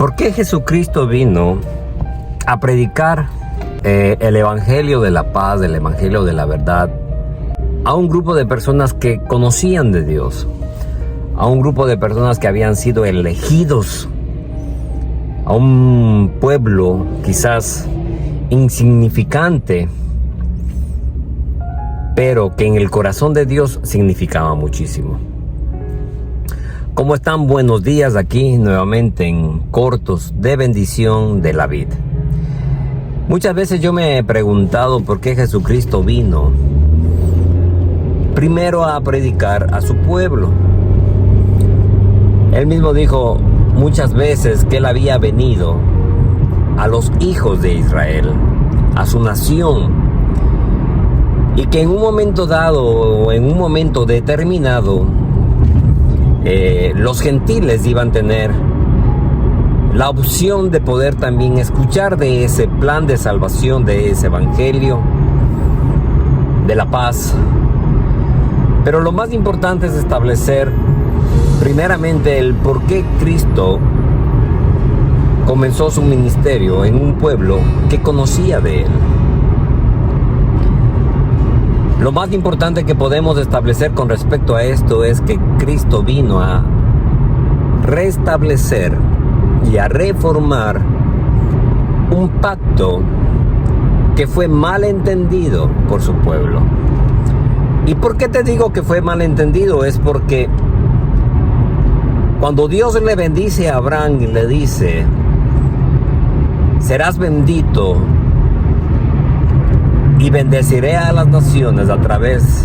¿Por qué Jesucristo vino a predicar el Evangelio de la paz, el Evangelio de la verdad, a un grupo de personas que conocían de Dios, a un grupo de personas que habían sido elegidos, a un pueblo quizás insignificante, pero que en el corazón de Dios significaba muchísimo? ¿Cómo están? Buenos días, aquí nuevamente en Cortos de Bendición de la Vid. Muchas veces yo me he preguntado por qué Jesucristo vino primero a predicar a su pueblo. Él mismo dijo muchas veces que él había venido a los hijos de Israel, a su nación, y que en un momento dado o en un momento determinado los gentiles iban a tener la opción de poder también escuchar de ese plan de salvación, de ese evangelio de la paz. Pero lo más importante es establecer primeramente el por qué Cristo comenzó su ministerio en un pueblo que conocía de él. Lo más importante que podemos establecer con respecto a esto es que Cristo vino a restablecer y a reformar un pacto que fue mal entendido por su pueblo. ¿Y por qué te digo que fue mal entendido? Es porque cuando Dios le bendice a Abraham y le dice: serás bendito y bendeciré a las naciones a través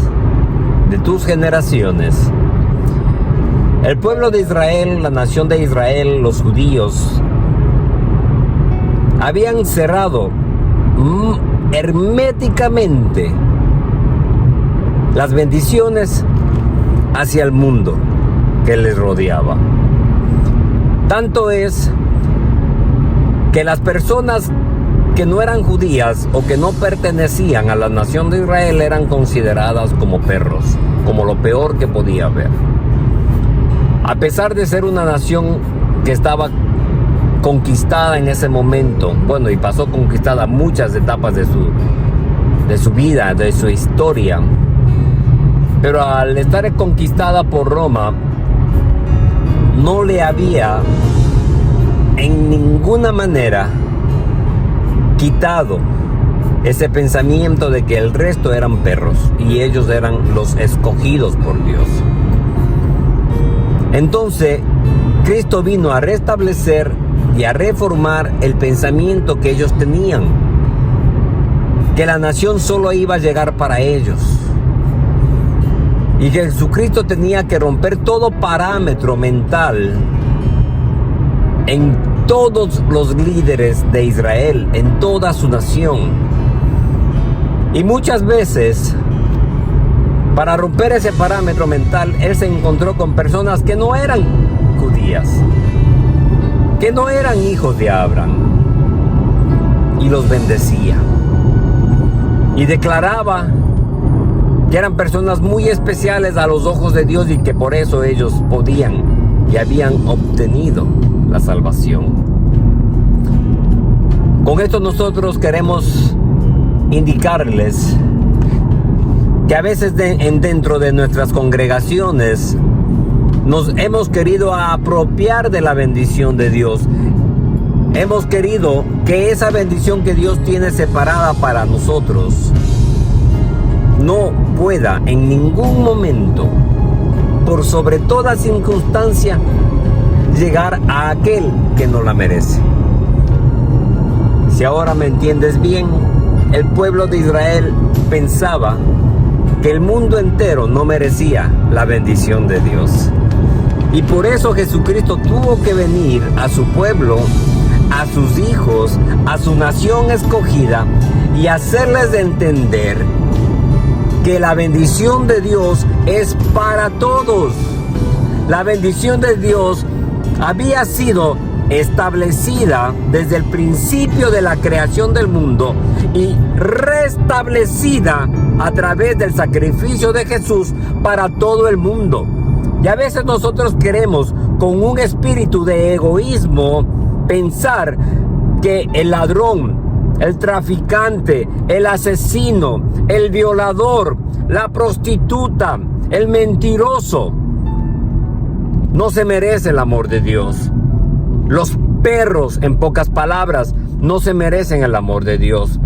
de tus generaciones, el pueblo de Israel, la nación de Israel, los judíos, habían cerrado herméticamente las bendiciones hacia el mundo que les rodeaba. Tanto es que las personas que no eran judías o que no pertenecían a la nación de Israel eran consideradas como perros, como lo peor que podía haber. A pesar de ser una nación que estaba conquistada en ese momento, bueno, y pasó conquistada muchas etapas de su vida, de su historia, pero al estar conquistada por Roma, no le había en ninguna manera quitado ese pensamiento de que el resto eran perros y ellos eran los escogidos por Dios. Entonces, Cristo vino a restablecer y a reformar el pensamiento que ellos tenían, que la nación solo iba a llegar para ellos. Y Jesucristo tenía que romper todo parámetro mental en todos los líderes de Israel, en toda su nación. Y muchas veces, para romper ese parámetro mental, él se encontró con personas que no eran judías, que no eran hijos de Abraham, y los bendecía. Y declaraba que eran personas muy especiales a los ojos de Dios y que por eso ellos podían y habían obtenido la salvación. Con esto nosotros queremos indicarles que a veces dentro de nuestras congregaciones nos hemos querido apropiar de la bendición de Dios. Hemos querido que esa bendición que Dios tiene separada para nosotros no pueda en ningún momento, por sobre toda circunstancia, llegar a aquel que no la merece. Si ahora me entiendes bien, el pueblo de Israel pensaba que el mundo entero no merecía la bendición de Dios. Y por eso Jesucristo tuvo que venir a su pueblo, a sus hijos, a su nación escogida, y hacerles entender que la bendición de Dios es para todos. La bendición de Dios había sido establecida desde el principio de la creación del mundo y restablecida a través del sacrificio de Jesús para todo el mundo. Y a veces nosotros queremos, con un espíritu de egoísmo, pensar que el ladrón, el traficante, el asesino, el violador, la prostituta, el mentiroso, no se merece el amor de Dios. Los perros, en pocas palabras, no se merecen el amor de Dios.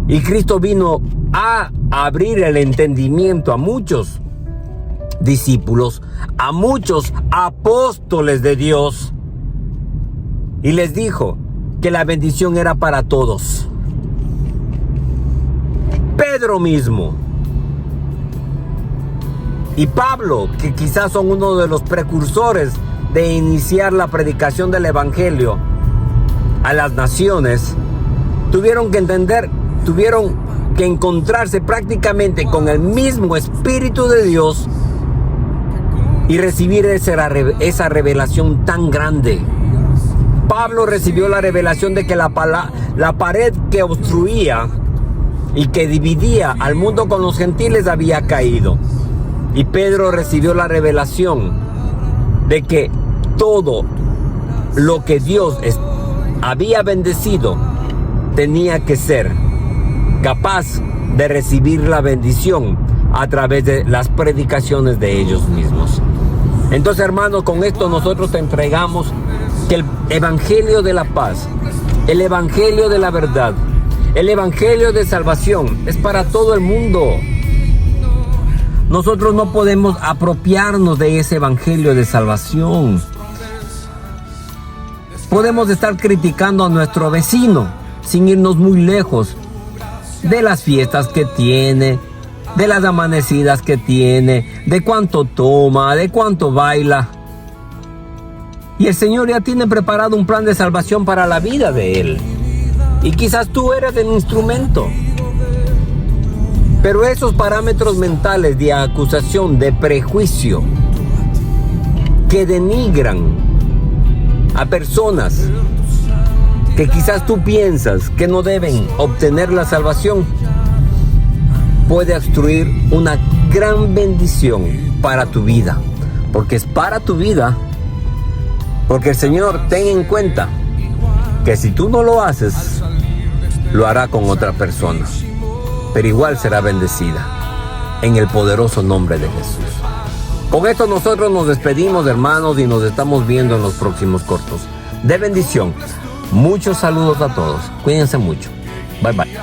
Y Cristo vino a abrir el entendimiento a muchos discípulos, a muchos apóstoles de Dios. Y les dijo que la bendición era para todos. Pedro mismo y Pablo, que quizás son uno de los precursores de iniciar la predicación del evangelio a las naciones, tuvieron que entender, tuvieron que encontrarse prácticamente con el mismo Espíritu de Dios y recibir esa revelación tan grande. Pablo recibió la revelación de que la pared que obstruía y que dividía al mundo con los gentiles había caído. Y Pedro recibió la revelación de que todo lo que Dios había bendecido tenía que ser capaz de recibir la bendición a través de las predicaciones de ellos mismos. Entonces, hermanos, con esto nosotros te entregamos que el evangelio de la paz, el evangelio de la verdad, el evangelio de salvación es para todo el mundo. Nosotros no podemos apropiarnos de ese evangelio de salvación. Podemos estar criticando a nuestro vecino sin irnos muy lejos de las fiestas que tiene, de las amanecidas que tiene, de cuánto toma, de cuánto baila. Y el Señor ya tiene preparado un plan de salvación para la vida de él. Y quizás tú eres el instrumento. Pero esos parámetros mentales de acusación, de prejuicio, que denigran a personas que quizás tú piensas que no deben obtener la salvación, puede obstruir una gran bendición para tu vida. Porque es para tu vida. Porque el Señor, ten en cuenta que si tú no lo haces, lo hará con otra persona. Pero igual será bendecida en el poderoso nombre de Jesús. Con esto nosotros nos despedimos, hermanos, y nos estamos viendo en los próximos cortos de bendición. Muchos saludos a todos. Cuídense mucho. Bye bye.